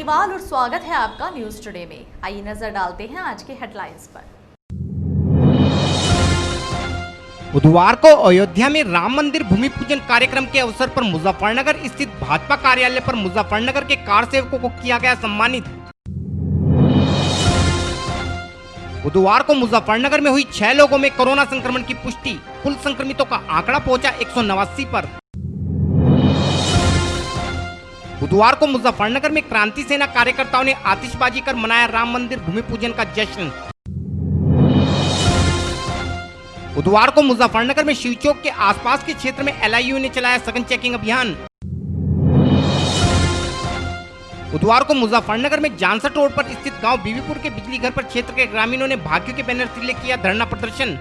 केजरीवाल और स्वागत है आपका न्यूज टुडे में। आइए नजर डालते हैं आज के हेडलाइंस पर। बुधवार को अयोध्या में राम मंदिर भूमि पूजन कार्यक्रम के अवसर पर मुजफ्फरनगर स्थित भाजपा कार्यालय पर मुजफ्फरनगर के कार सेवकों को किया गया सम्मानित। बुधवार को मुजफ्फरनगर में हुई 6 लोगों में कोरोना संक्रमण की पुष्टि, कुल संक्रमितों का आंकड़ा पहुंचा 189 पर। बुधवार को मुजफ्फरनगर में क्रांति सेना कार्यकर्ताओं ने आतिशबाजी कर मनाया राम मंदिर भूमि पूजन का जश्न। बुधवार को मुजफ्फरनगर में शिव चौक के आसपास के क्षेत्र में LIU ने चलाया सघन चेकिंग अभियान। बुधवार को मुजफ्फरनगर में जानसठ रोड पर स्थित गांव बीबीपुर के बिजली घर पर क्षेत्र के ग्रामीणों ने भाग्य के बैनर तले किया धरना प्रदर्शन।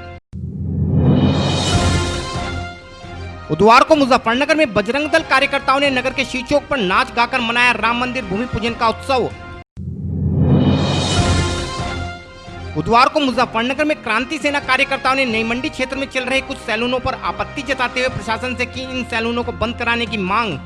बुधवार को मुजफ्फरनगर में बजरंग दल कार्यकर्ताओं ने नगर के शिव चौक पर नाच गाकर मनाया राम मंदिर भूमि पूजन का उत्सव। बुधवार को मुजफ्फरनगर में क्रांति सेना कार्यकर्ताओं ने नई मंडी क्षेत्र में चल रहे कुछ सैलूनों पर आपत्ति जताते हुए प्रशासन से की इन सैलूनों को बंद कराने की मांग।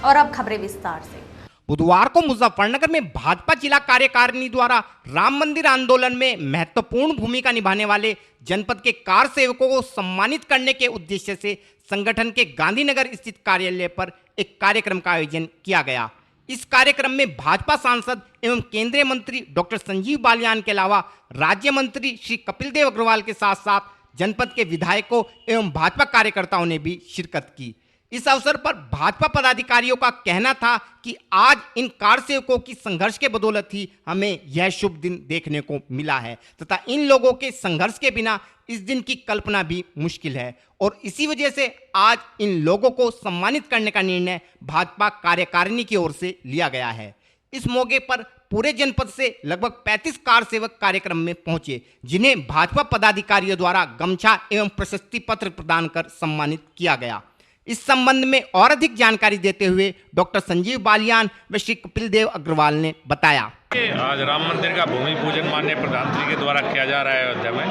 और अब खबरें विस्तार से। बुधवार को मुजफ्फरनगर में भाजपा जिला कार्यकारिणी द्वारा राम मंदिर आंदोलन में महत्वपूर्ण भूमिका निभाने वाले जनपद के कार सेवकों को सम्मानित करने के उद्देश्य से संगठन के गांधीनगर स्थित कार्यालय पर एक कार्यक्रम का आयोजन किया गया। इस कार्यक्रम में भाजपा सांसद एवं केंद्रीय मंत्री डॉक्टर संजीव बालियान के अलावा राज्य मंत्री श्री कपिल देव अग्रवाल के साथ साथ जनपद के विधायकों एवं भाजपा कार्यकर्ताओं ने भी शिरकत की। इस अवसर पर भाजपा पदाधिकारियों का कहना था कि आज इन कार सेवकों की संघर्ष के बदौलत ही हमें यह शुभ दिन देखने को मिला है तथा इन लोगों के संघर्ष के बिना इस दिन की कल्पना भी मुश्किल है और इसी वजह से आज इन लोगों को सम्मानित करने का निर्णय भाजपा कार्यकारिणी की ओर से लिया गया है। इस मौके पर पूरे जनपद से लगभग 35 कार सेवक कार्यक्रम में पहुंचे, जिन्हें भाजपा पदाधिकारियों द्वारा गमछा एवं प्रशस्ति पत्र प्रदान कर सम्मानित किया गया। इस संबंध में और अधिक जानकारी देते हुए डॉक्टर संजीव बालियान व श्री कपिल देव अग्रवाल ने बताया। आज राम मंदिर का भूमि पूजन माननीय प्रधानमंत्री के द्वारा किया जा रहा है अयोध्या में,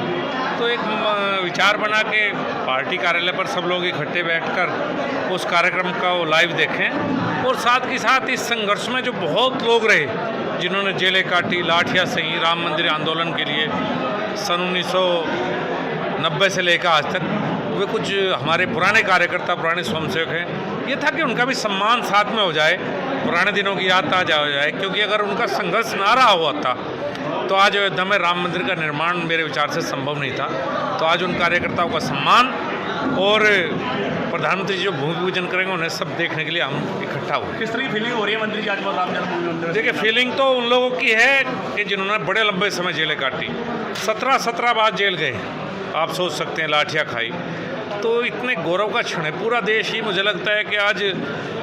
तो एक विचार बना के पार्टी कार्यालय पर सब लोग इकट्ठे बैठकर उस कार्यक्रम को लाइव देखें और साथ ही साथ इस संघर्ष में जो बहुत लोग रहे जिन्होंने जेलें काटी, लाठियाँ सही राम मंदिर आंदोलन के लिए सन 1990 से लेकर आज तक, वे कुछ हमारे पुराने कार्यकर्ता, पुराने स्वयंसेवक हैं। ये था कि उनका भी सम्मान साथ में हो जाए, पुराने दिनों की याद ताजा हो जाए, क्योंकि अगर उनका संघर्ष ना रहा हुआ था तो आज अयोध्या में राम मंदिर का निर्माण मेरे विचार से संभव नहीं था। तो आज उन कार्यकर्ताओं का सम्मान और प्रधानमंत्री जी जो भूमि पूजन करेंगे उन्हें सब देखने के लिए हम इकट्ठा हुए। किस तरह की फीलिंग हो रही है मंत्री जी आज राम जन्मभूमि मंदिर? देखिए, फीलिंग तो उन लोगों की है कि जिन्होंने बड़े लंबे समय जेलें काटी, 17 बार जेल गए, आप सोच सकते हैं, लाठियाँ खाई, तो इतने गौरव का क्षण है। पूरा देश ही, मुझे लगता है कि आज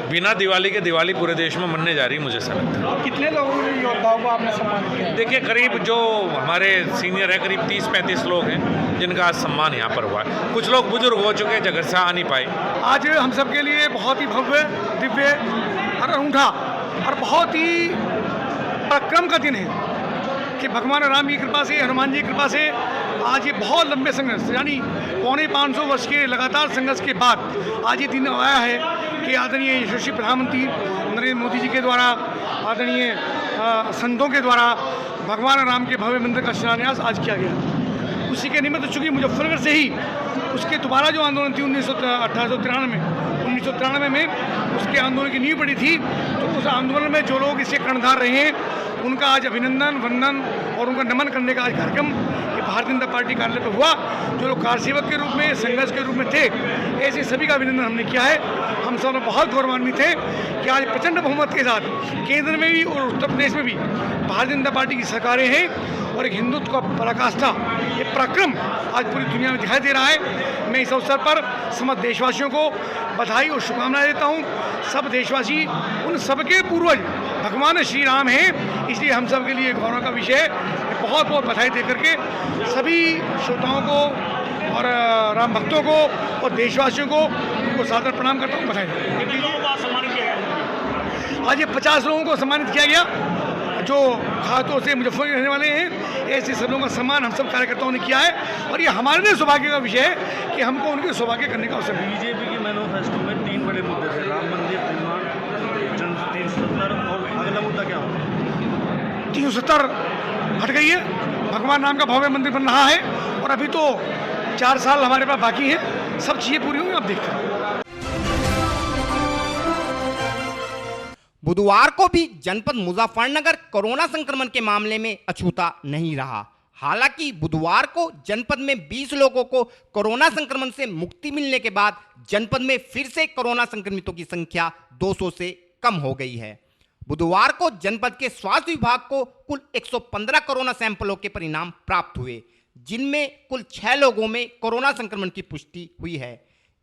बिना दिवाली के दिवाली पूरे देश में मनने जा रही है, मुझे ऐसा लगता है। कितने लोगों ने योद्धाओं को आपने सम्मानित किया? देखिए, करीब जो हमारे सीनियर हैं करीब 30-35 लोग हैं जिनका आज सम्मान यहाँ पर हुआ है। कुछ लोग बुजुर्ग हो चुके हैं, जगह से आ नहीं पाए। आज हम सब के लिए बहुत ही भव्य, दिव्य और अनूठा और बहुत ही पराक्रम का दिन है कि भगवान राम की कृपा से, हनुमान जी की कृपा से आज ये बहुत लंबे संघर्ष यानी 450 वर्ष के लगातार संघर्ष के बाद आज ये दिन आया है कि आदरणीय यशस्वी प्रधानमंत्री नरेंद्र मोदी जी के द्वारा, आदरणीय संतों के द्वारा भगवान राम के भव्य मंदिर का शिलान्यास आज किया गया। उसी के निमित्त चूँकि मुजफ्फरनगर से ही उसके दोबारा जो आंदोलन थी 1993 में उसके आंदोलन की नींव पड़ी थी, तो उस आंदोलन में जो लोग इससे कर्णधार रहे हैं उनका आज अभिनंदन, वंदन और उनका नमन करने का आज कार्यक्रम ये भारतीय जनता पार्टी कार्यालय पर हुआ। जो लोग कार सेवक के रूप में, संघर्ष के रूप में थे, ऐसे सभी का अभिनंदन हमने किया है। हम सब बहुत गौरवान्वित हैं कि आज प्रचंड बहुमत के साथ केंद्र में भी और उत्तर प्रदेश में भी भारतीय जनता पार्टी की सरकारें हैं और एक हिंदुत्व का पराकाष्ठा, ये पराक्रम आज पूरी दुनिया में दिखाई दे रहा है। मैं इस अवसर पर समस्त देशवासियों को बधाई और शुभकामनाएं देता हूँ। सब देशवासी उन सबके पूर्वज भगवान श्री राम हैं, इसलिए हम सब के लिए गौरव का विषय है। बहुत बहुत बधाई दे करके सभी श्रोताओं को और राम भक्तों को और देशवासियों को उनको सादर प्रणाम करता हूँ, बधाई। आज ये 50 लोगों को सम्मानित किया गया जो खासतौर से मुजफ्फरनगर रहने वाले हैं। ऐसे सब लोगों का सम्मान हम सब कार्यकर्ताओं ने किया है और ये हमारे लिए सौभाग्य का विषय है कि हमको उनके सौभाग्य करने का अवसर मिला। बीजेपी के मैनिफेस्टो में 3 बड़े मुद्दे थे, राम मंदिर निर्माण, मुद्दा क्या होगा? 370 हट गई है, भगवान राम का भव्य मंदिर बन रहा है और अभी तो 4 साल हमारे पास बाकी है, सब चीज़ें पूरी होंगी, अब देखते हैं। बुधवार को भी जनपद मुजफ्फरनगर कोरोना संक्रमण के मामले में अछूता नहीं रहा। हालांकि बुधवार को जनपद में 20 लोगों को कोरोना संक्रमण से मुक्ति मिलने के बाद जनपद में फिर से कोरोना संक्रमितों की संख्या 200 से कम हो गई है। बुधवार को जनपद के स्वास्थ्य विभाग को कुल 115 कोरोना सैंपलों के परिणाम प्राप्त हुए, जिनमें कुल 6 लोगों में कोरोना संक्रमण की पुष्टि हुई है।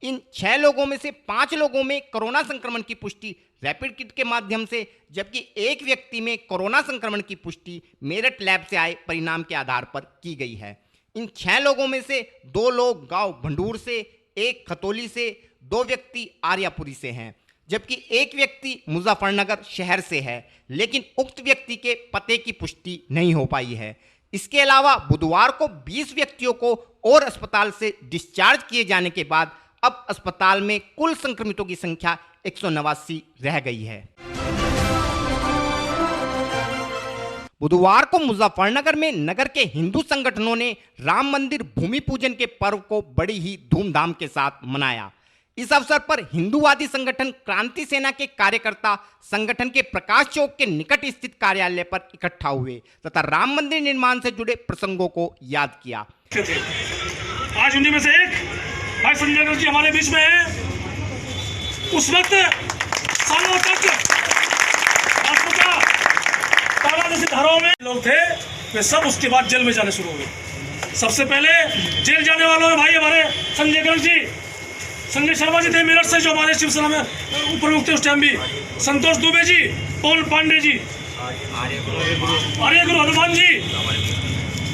इन 6 लोगों में से 5 लोगों में कोरोना संक्रमण की पुष्टि रैपिड किट के माध्यम से, जबकि एक व्यक्ति में कोरोना संक्रमण की पुष्टि मेरठ लैब से आए परिणाम के आधार पर की गई है। इन 6 लोगों में से 2 लोग गांव भंडूर से, 1 खतौली से, 2 व्यक्ति आर्यापुरी से हैं, जबकि एक व्यक्ति मुजफ्फरनगर शहर से है, लेकिन उक्त व्यक्ति के पते की पुष्टि नहीं हो पाई है। इसके अलावा बुधवार को 20 व्यक्तियों को और अस्पताल से डिस्चार्ज किए जाने के बाद अब अस्पताल में कुल संक्रमितों की संख्या 189 रह गई है। बुधवार को मुजफ्फरनगर में नगर के हिंदू संगठनों ने राम मंदिर भूमि पूजन के पर्व को बड़ी ही धूमधाम के साथ मनाया। इस अवसर पर हिंदूवादी संगठन क्रांति सेना के कार्यकर्ता संगठन के प्रकाश चौक के निकट स्थित कार्यालय पर इकट्ठा हुए तथा राम मंदिर निर्माण से जुड़े प्रसंगों को याद किया। आज उन्हीं में से एक भाई संजय गांधी जी हमारे बीच में है। उस वक्त सालों तक ताला जैसे धाराओं में लोग थे, वे सब उसके बाद जेल में जाने शुरू हो गए। सबसे पहले जेल जाने वालों में भाई हमारे संजय गांधी जी, संजय शर्मा जी थे मेरठ से, जो हमारे शिवसेना में उप प्रमुख थे उस टाइम भी, संतोष दुबे जी, पवन पांडे जी, आर्य गुरु हनुमान जी।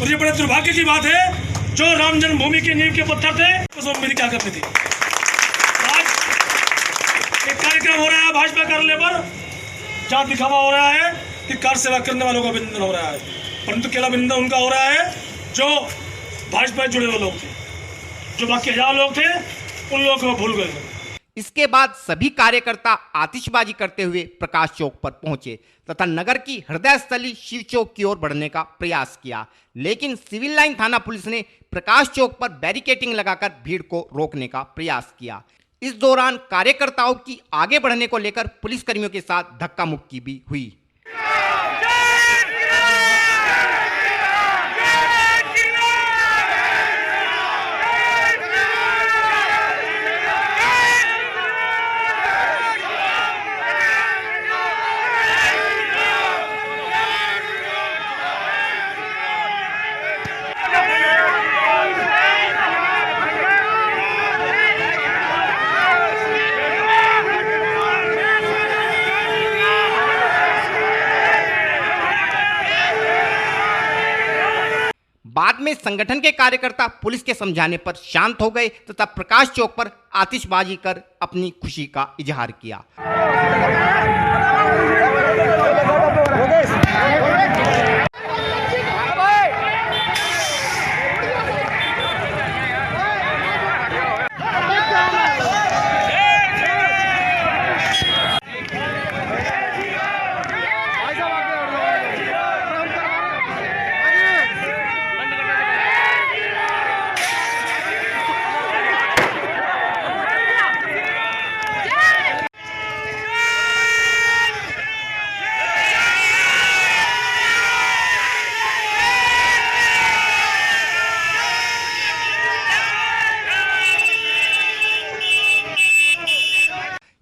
और ये बड़े दुर्भाग्य की बात है, जो राम जन्मभूमि की नींव के पत्थर थे, तो मेरी क्या करनी थी। आज एक कार्यक्रम हो रहा है भाजपा कार्यालय पर, जहाँ दिखावा हो रहा है कि कार सेवा करने वालों का अभिनंदन हो रहा है, परंतु केवल अभिनंदन उनका हो रहा है जो भाजपा से जुड़े हुए लोग थे, जो बाकी 1000 लोग थे उन लोगों को भूल गए। इसके बाद सभी कार्यकर्ता आतिशबाजी करते हुए प्रकाश चौक पर पहुंचे तथा नगर की हृदय स्थली शिव चौक की ओर बढ़ने का प्रयास किया, लेकिन सिविल लाइन थाना पुलिस ने प्रकाश चौक पर बैरिकेडिंग लगाकर भीड़ को रोकने का प्रयास किया। इस दौरान कार्यकर्ताओं की आगे बढ़ने को लेकर पुलिसकर्मियों के साथ धक्का मुक्की भी हुई। बाद में संगठन के कार्यकर्ता पुलिस के समझाने पर शांत हो गए तथा प्रकाश चौक पर आतिशबाजी कर अपनी खुशी का इजहार किया।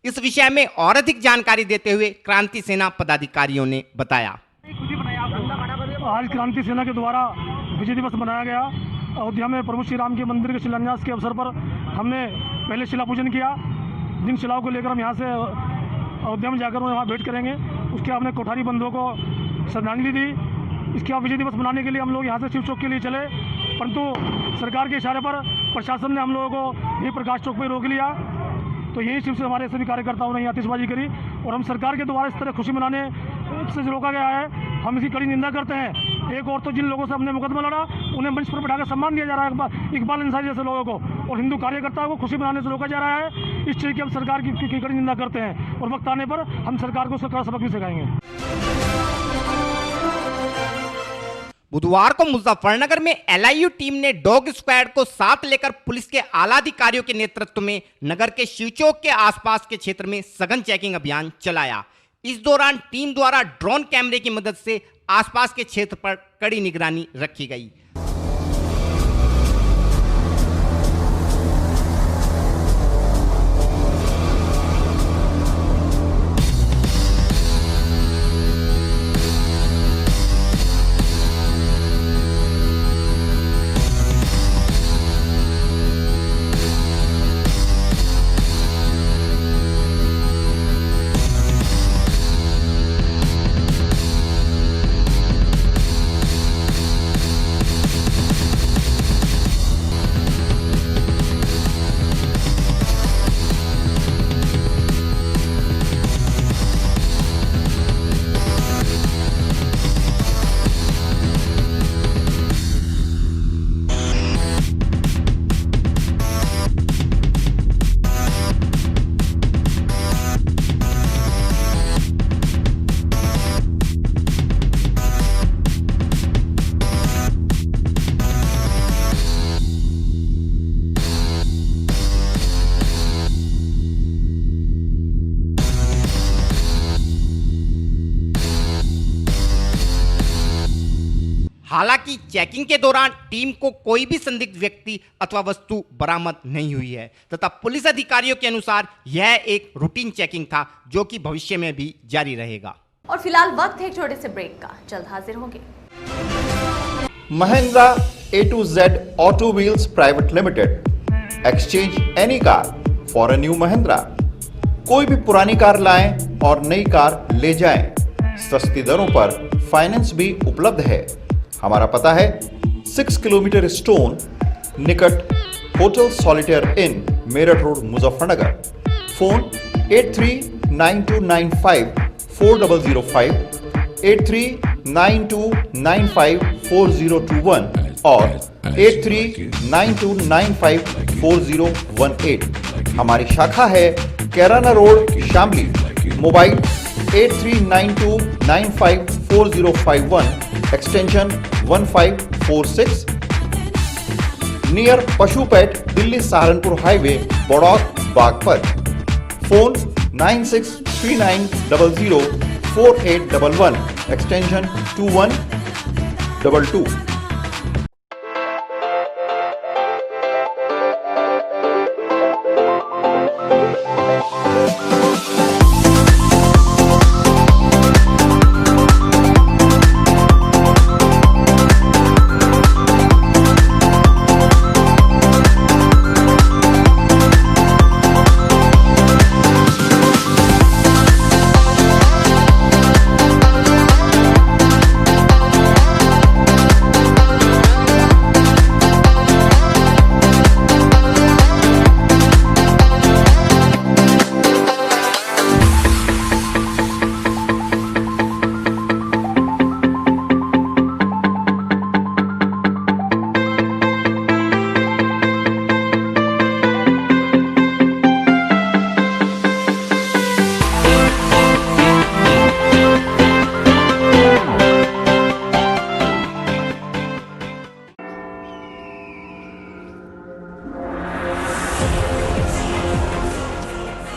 इस विषय में और अधिक जानकारी देते हुए क्रांति सेना पदाधिकारियों ने बताया। आज क्रांति सेना के द्वारा विजय दिवस मनाया गया। अयोध्या में प्रभु श्री राम के मंदिर के शिलान्यास के अवसर पर हमने पहले शिला पूजन किया, जिन शिलाओं को लेकर हम यहाँ से अयोध्या में जाकर वहाँ भेंट करेंगे। उसके हमने कोठारी बंधुओं को श्रद्धांजलि दी। इसके बाद विजय दिवस मनाने के लिए हम लोग यहाँ से शिव चौक के लिए चले, परंतु सरकार के इशारे पर प्रशासन ने हम लोगों को यही प्रकाश चौक पर रोक लिया। तो यही शिव से हमारे सभी कार्यकर्ताओं ने आतिशबाजी करी और हम सरकार के द्वारा इस तरह खुशी मनाने से रोका गया है, हम इसकी कड़ी निंदा करते हैं। एक और तो जिन लोगों से हमने मुकदमा लड़ा उन्हें मंच पर बैठाकर सम्मान दिया जा रहा है, इकबाल अंसारी जैसे लोगों को, और हिंदू कार्यकर्ताओं को खुशी मनाने से रोका जा रहा है। इस चीज़ की हम सरकार की कड़ी निंदा करते हैं और वक्त आने पर हम सरकार को उसका कड़ा सबक भी सिखाएंगे। बुधवार को मुजफ्फरनगर में एलआईयू टीम ने डॉग स्क्वाड को साथ लेकर पुलिस के आला अधिकारियों के नेतृत्व में नगर के शिवचौक के आसपास के क्षेत्र में सघन चेकिंग अभियान चलाया। इस दौरान टीम द्वारा ड्रोन कैमरे की मदद से आसपास के क्षेत्र पर कड़ी निगरानी रखी गई। हालांकि चेकिंग के दौरान टीम को कोई भी संदिग्ध व्यक्ति अथवा वस्तु बरामद नहीं हुई है तथा पुलिस अधिकारियों के अनुसार यह एक रूटीन चेकिंग था जो कि भविष्य में भी जारी रहेगा। और फिलहाल वक्त है एक छोटे से ब्रेक का, जल्द हाजिर होंगे। Mahindra A to Z Auto Wheels Private Limited, exchange any car for a new Mahindra। कोई भी पुरानी कार लाएं और नई कार ले जाएं। सस्ती दरों पर फाइनेंस भी उपलब्ध है। हमारा पता है 6 किलोमीटर स्टोन निकट hotel Solitaire Inn Meerut road Muzaffarnagar. Phone 8392954005, 8392954021 और 8392954018। हमारी शाखा है Kairana road Shamli. Mobile 8392954051 extension 1546, near पशुपेट Delhi Saharanpur highway Baraut Baghpat. Phone 9639004811 extension 2122।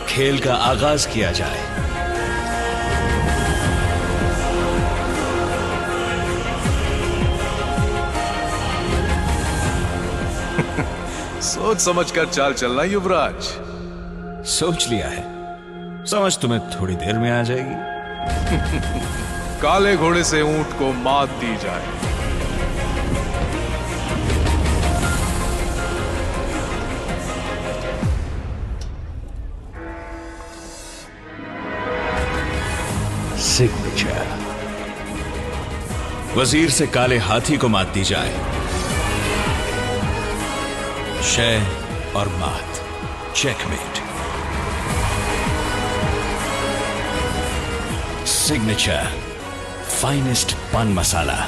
खेल का आगाज किया जाए। सोच समझकर चाल चलना युवराज। सोच लिया है, समझ तुम्हें थोड़ी देर में आ जाएगी। काले घोड़े से ऊंट को मात दी जाए। सिग्नेचर। वजीर से काले हाथी को मात दी जाए। शय और मात, चेकमेट। सिग्नेचर फाइनेस्ट पान मसाला।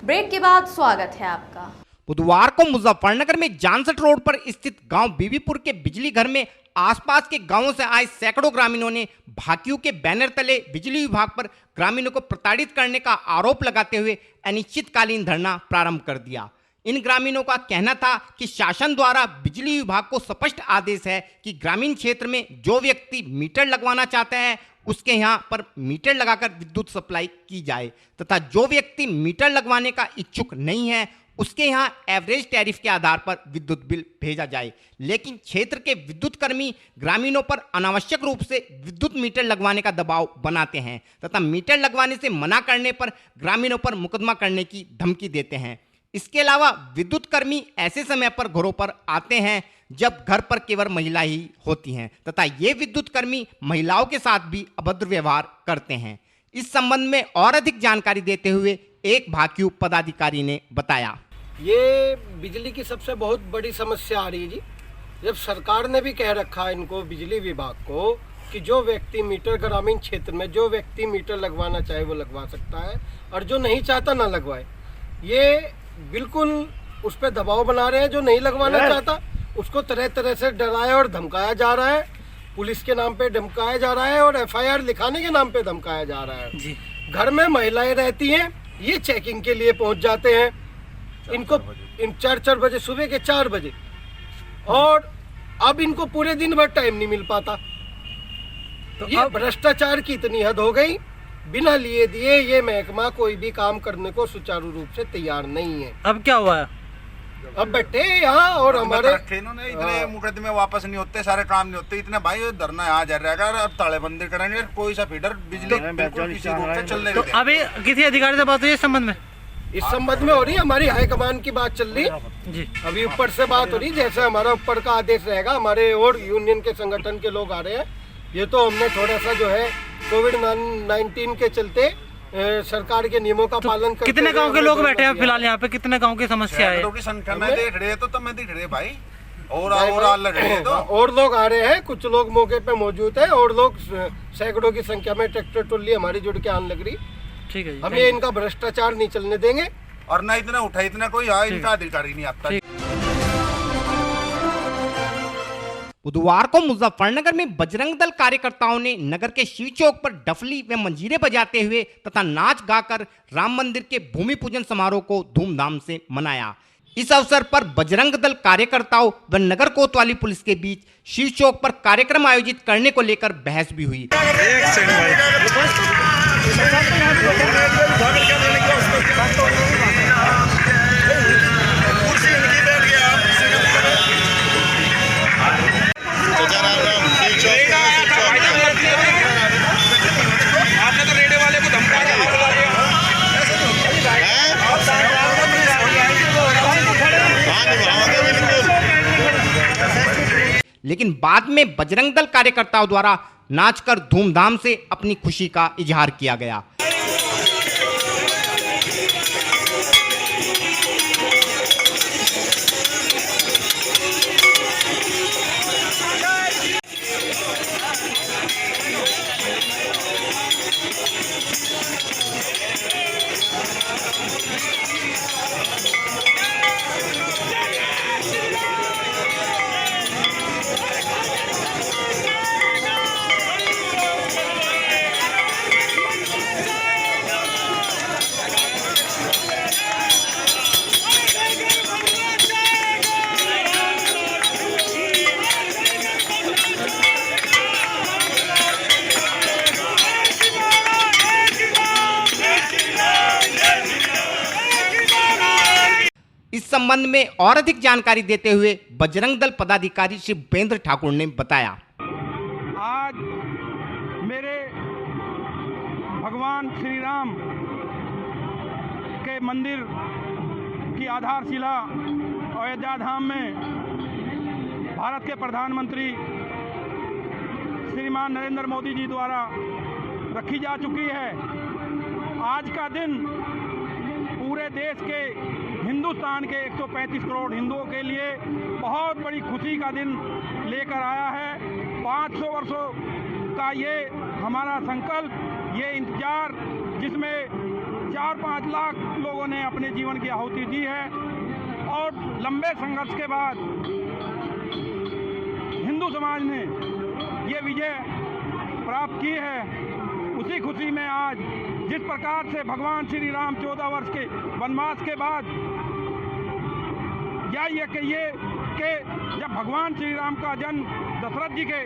ब्रेक के बाद स्वागत है आपका। बुधवार को मुजफ्फरनगर में जानसठ रोड पर स्थित गांव बीबीपुर के बिजली घर में आसपास के गांवों से आए सैकड़ों ग्रामीणों ने भाकियों के बैनर तले बिजली विभाग पर ग्रामीणों को प्रताड़ित करने का आरोप लगाते हुए अनिश्चितकालीन धरना प्रारंभ कर दिया। इन ग्रामीणों का कहना था कि शासन द्वारा बिजली विभाग को स्पष्ट आदेश है कि ग्रामीण क्षेत्र में जो व्यक्ति मीटर लगवाना चाहते हैं उसके यहाँ पर मीटर लगाकर विद्युत सप्लाई की जाए तथा जो व्यक्ति मीटर लगवाने का इच्छुक नहीं है उसके यहाँ एवरेज टैरिफ के आधार पर विद्युत बिल भेजा जाए। लेकिन क्षेत्र के विद्युत कर्मी ग्रामीणों पर अनावश्यक रूप से विद्युत मीटर लगवाने का दबाव बनाते हैं तथा मीटर लगवाने से मना करने पर ग्रामीणों पर मुकदमा करने की धमकी देते हैं। इसके अलावा विद्युत कर्मी ऐसे समय पर घरों पर आते हैं जब घर पर केवल महिला ही होती हैं तथा ये विद्युत कर्मी महिलाओं के साथ भी अभद्र व्यवहार करते हैं। इस संबंध में और अधिक जानकारी देते हुए एक भाकियू पदाधिकारी ने बताया, ये बिजली की सबसे बहुत बड़ी समस्या आ रही है जी। जब सरकार ने भी कह रखा है इनको बिजली विभाग को कि जो व्यक्ति मीटर ग्रामीण क्षेत्र में जो व्यक्ति मीटर लगवाना चाहे वो लगवा सकता है और जो नहीं चाहता ना लगवाए। ये बिल्कुल उस पर दबाव बना रहे हैं। जो नहीं लगवाना चाहता उसको तरह तरह से डराया और धमकाया जा रहा है। पुलिस के नाम पे धमकाया जा रहा है और FIR लिखाने के नाम पे धमकाया जा रहा है जी। घर में महिलाएं रहती हैं, ये चेकिंग के लिए पहुंच जाते हैं इनको 4 बजे सुबह के 4 बजे और अब इनको पूरे दिन भर टाइम नहीं मिल पाता। तो ये भ्रष्टाचार की इतनी हद हो गई, बिना लिए दिए ये महकमा कोई भी काम करने को सुचारू रूप से तैयार नहीं है। अब क्या हुआ है? अब बैठे यहाँ और हमारे इन्होंने इतने मुकदमे वापस नहीं होते, सारे काम नहीं होते, इतने भाई धरना यहाँ जा रहेगा। अब तालेबंदी करेंगे, कोई सा फीडर बिजली बिल्कुल किसी रूप से चलने तो अभी किसी अधिकारी से बात हुई इस संबंध में? इस संबंध में हो रही है, हमारी हाईकमान की बात चल रही जी। अभी ऊपर से बात हो रही, जैसे हमारा ऊपर का आदेश रहेगा। हमारे और यूनियन के संगठन के लोग आ रहे हैं। ये तो हमने थोड़ा सा जो है कोविड-19 के चलते सरकार के नियमों का पालन करते। कितने गांव के लोग बैठे हैं फिलहाल यहाँ पे? कितने गांव की समस्या है? की संख्या में देख रहे तो मैं दिख रहे भाई और लग रहे तो और लोग आ रहे हैं। कुछ लोग मौके पे मौजूद है और लोग सैकड़ों की संख्या में ट्रैक्टर टोली हमारी जुड़ के आने लग रही। ठीक है, हम ये इनका भ्रष्टाचार नहीं चलने देंगे और ना इतना उठा इतना कोई इनका अधिकारी नहीं आता। बुधवार को मुजफ्फरनगर में बजरंग दल कार्यकर्ताओं ने नगर के शिव चौक पर डफली व मंजीरे बजाते हुए तथा नाच गाकर राम मंदिर के भूमि पूजन समारोह को धूमधाम से मनाया। इस अवसर पर बजरंग दल कार्यकर्ताओं व नगर कोतवाली पुलिस के बीच शिव चौक पर कार्यक्रम आयोजित करने को लेकर बहस भी हुई। लेकिन बाद में बजरंग दल कार्यकर्ताओं द्वारा नाचकर धूमधाम से अपनी खुशी का इजहार किया गया। इस संबंध में और अधिक जानकारी देते हुए बजरंग दल पदाधिकारी श्री भूपेंद्र ठाकुर ने बताया, आज मेरे भगवान श्री राम के मंदिर की आधारशिला अयोध्या धाम में भारत के प्रधानमंत्री श्रीमान नरेंद्र मोदी जी द्वारा रखी जा चुकी है। आज का दिन पूरे देश के हिंदुस्तान के 135 करोड़ हिंदुओं के लिए बहुत बड़ी खुशी का दिन लेकर आया है। 500 वर्षों का ये हमारा संकल्प, ये इंतजार, जिसमें 4-5 लाख लोगों ने अपने जीवन की आहुति दी है और लंबे संघर्ष के बाद हिंदू समाज ने ये विजय प्राप्त की है। उसी खुशी में आज जिस प्रकार से भगवान श्री राम 14 वर्ष के वनवास के बाद, या ये कहिए कि जब भगवान श्री राम का जन्म दशरथ जी के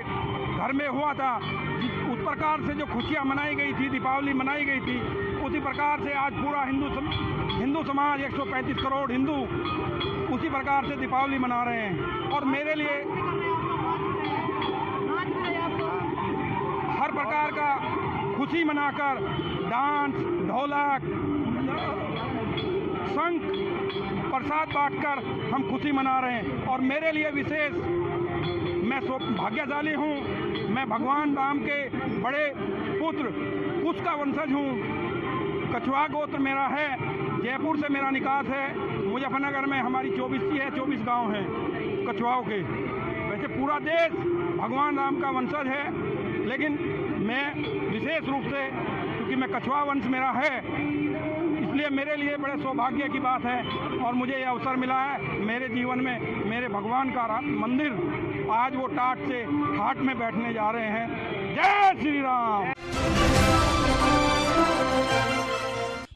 घर में हुआ था, उस प्रकार से जो खुशियाँ मनाई गई थी, दीपावली मनाई गई थी, उसी प्रकार से आज पूरा हिंदू समाज 135 करोड़ हिंदू उसी प्रकार से दीपावली मना रहे हैं। और मेरे लिए हर प्रकार का खुशी मनाकर डांस, ढोलक, शंख, प्रसाद बांटकर हम खुशी मना रहे हैं। और मेरे लिए विशेष, मैं भाग्यशाली हूँ, मैं भगवान राम के बड़े पुत्र कुश का वंशज हूँ। कछुआ गोत्र मेरा है, जयपुर से मेरा निकास है। मुजफ्फरनगर में हमारी 24 गांव हैं कछुआओं के। वैसे पूरा देश भगवान राम का वंशज है, लेकिन मैं विशेष रूप से, क्योंकि मैं कछुआ वंश मेरा है, इसलिए मेरे लिए बड़े सौभाग्य की बात है। और मुझे यह अवसर मिला है मेरे जीवन में, मेरे भगवान का मंदिर आज वो टाट से हाट में बैठने जा रहे हैं। जय श्री राम।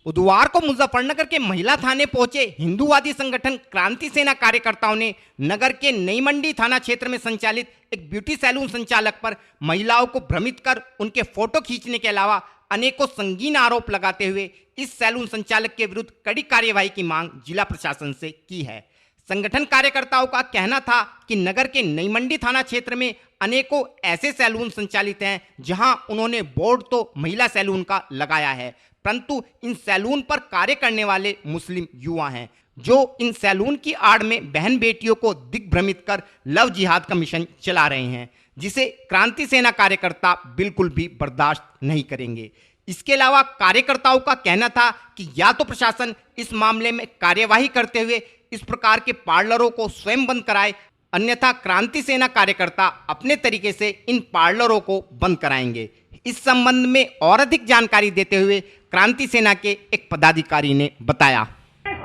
बुधवार को मुजफ्फरनगर के महिला थाने पहुंचे हिंदूवादी संगठन क्रांति सेना कार्यकर्ताओं ने नगर के नई मंडी थाना क्षेत्र में संचालित एक ब्यूटी सैलून संचालक पर महिलाओं को भ्रमित कर उनके फोटो खींचने के अलावा अनेकों संगीन आरोप लगाते हुए इस सैलून संचालक के विरुद्ध कड़ी कार्यवाही की मांग जिला प्रशासन से की है। संगठन कार्यकर्ताओं का कहना था कि नगर के नई मंडी थाना क्षेत्र में अनेकों ऐसे सैलून संचालित हैं जहां उन्होंने बोर्ड तो महिला सैलून का लगाया है, परंतु इन सैलून पर कार्य करने वाले मुस्लिम युवा हैं जो इन सैलून की आड़ में बहन बेटियों को दिग्भ्रमित कर लव जिहाद का मिशन चला रहे हैं, जिसे क्रांति सेना कार्यकर्ता बिल्कुल भी बर्दाश्त नहीं करेंगे। इसके अलावा कार्यकर्ताओं का कहना था कि या तो प्रशासन इस मामले में कार्यवाही करते हुए इस प्रकार के पार्लरों को स्वयं बंद कराए, अन्यथा क्रांति सेना कार्यकर्ता अपने तरीके से इन पार्लरों को बंद कराएंगे। इस संबंध में और अधिक जानकारी देते हुए क्रांति सेना के एक पदाधिकारी ने बताया,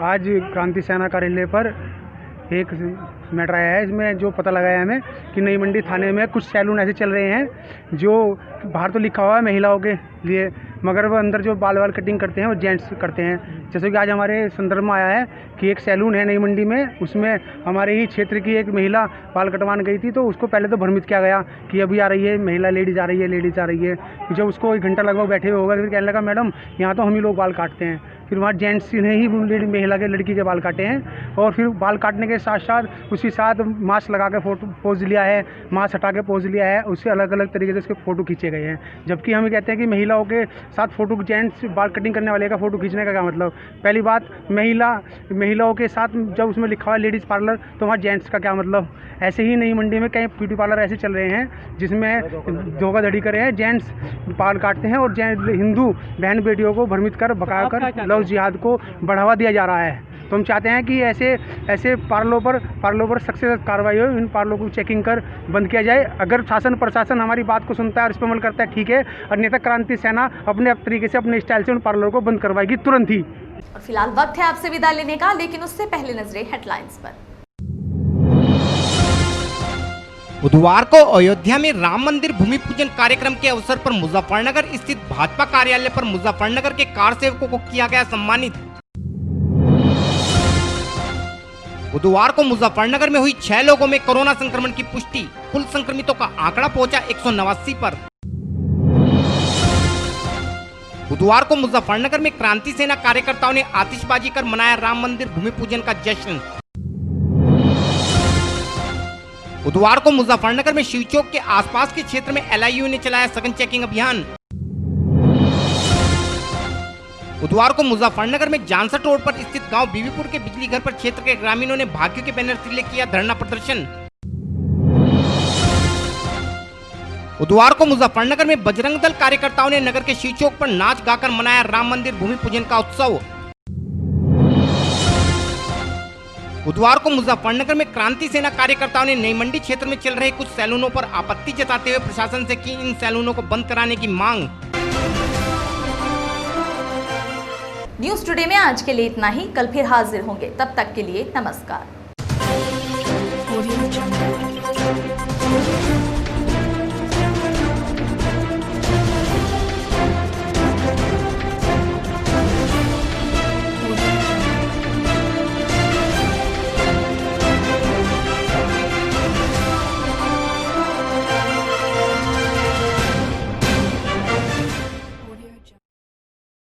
आज क्रांति सेना कार्यालय पर एक मैटर आया है। इसमें जो पता लगाया हमें कि नई मंडी थाने में कुछ सैलून ऐसे चल रहे हैं जो बाहर तो लिखा हुआ है महिलाओं के लिए, मगर वो अंदर जो बाल कटिंग करते हैं वो जेंट्स करते हैं। जैसे कि आज हमारे संदर्भ में आया है कि एक सैलून है नई मंडी में, उसमें हमारे ही क्षेत्र की एक महिला बाल कटवाने गई थी, तो उसको पहले तो भ्रमित किया गया कि अभी आ रही है महिला, लेडीज़ आ रही है, लेडीज़ आ रही है। जब उसको 1 घंटा लगभग बैठे हुए होगा, फिर कहने लगा मैडम यहाँ तो हम ही लोग बाल काटते हैं। फिर वहाँ जेंट्स ने ही महिला के, लड़की के बाल काटे हैं। और फिर बाल काटने के साथ साथ उसके साथ मास्क लगा के फोटो पोज लिया है, मास्क हटा के पोज लिया है, उससे अलग अलग तरीके से उसके फ़ोटो खींचे गए हैं। जबकि हम कहते हैं कि महिलाओं के साथ फ़ोटो, जेंट्स बाल कटिंग करने वाले का फ़ोटो खींचने का क्या मतलब। पहली बात, महिलाओं के साथ जब उसमें लिखा हुआ है लेडीज़ पार्लर, तो वहाँ जेंट्स का क्या मतलब। ऐसे ही नई मंडी में कई ब्यूटी पार्लर ऐसे चल रहे हैं जिसमें धोखाधड़ी कर रहे हैं, जेंट्स बाल काटते हैं और हिंदू बहन बेटियों को भ्रमित कर, भगा कर लव जिहाद को बढ़ावा दिया जा रहा है। तो हम चाहते हैं कि ऐसे पार्लरों पर सख्त से सख्त कार्रवाई हो, इन पार्लरों को चेकिंग कर बंद किया जाए। अगर शासन प्रशासन हमारी बात को सुनता है और इस पर अमल करता है, ठीक है, अन्यथा क्रांति सेना अपने तरीके से, अपने स्टाइल से उन पार्लरों को बंद करवाएगी तुरंत ही। और फिलहाल वक्त है आपसे विदा लेने का, लेकिन उससे पहले नजरें हेडलाइंस पर। बुधवार को अयोध्या में राम मंदिर भूमि पूजन कार्यक्रम के अवसर पर मुजफ्फरनगर स्थित भाजपा कार्यालय पर मुजफ्फरनगर के कार सेवकों को किया गया सम्मानित। बुधवार को मुजफ्फरनगर में हुई 6 लोगों में कोरोना संक्रमण की पुष्टि, कुल संक्रमितों का आंकड़ा पहुंचा 189 पर। बुधवार को मुजफ्फरनगर में क्रांति सेना कार्यकर्ताओं ने आतिशबाजी कर मनाया राम मंदिर भूमि पूजन का जश्न। बुधवार को मुजफ्फरनगर में शिवचौक के आसपास के क्षेत्र में LIU ने चलाया सघन चेकिंग अभियान। बुधवार को मुजफ्फरनगर में जानसठ रोड पर स्थित गांव बीबीपुर के बिजली घर पर क्षेत्र के ग्रामीणों ने भाग्य के बैनर तले किया धरना प्रदर्शन। बुधवार को मुजफ्फरनगर में बजरंग दल कार्यकर्ताओं ने नगर के शिवचौक पर नाच गाकर मनाया राम मंदिर भूमि पूजन का उत्सव। बुधवार को मुजफ्फरनगर में क्रांति सेना कार्यकर्ताओं ने नई मंडी क्षेत्र में चल रहे कुछ सैलूनों पर आपत्ति जताते हुए प्रशासन से की इन सैलूनों को बंद कराने की मांग। न्यूज़ टुडे में आज के लिए इतना ही। कल फिर हाजिर होंगे, तब तक के लिए नमस्कार।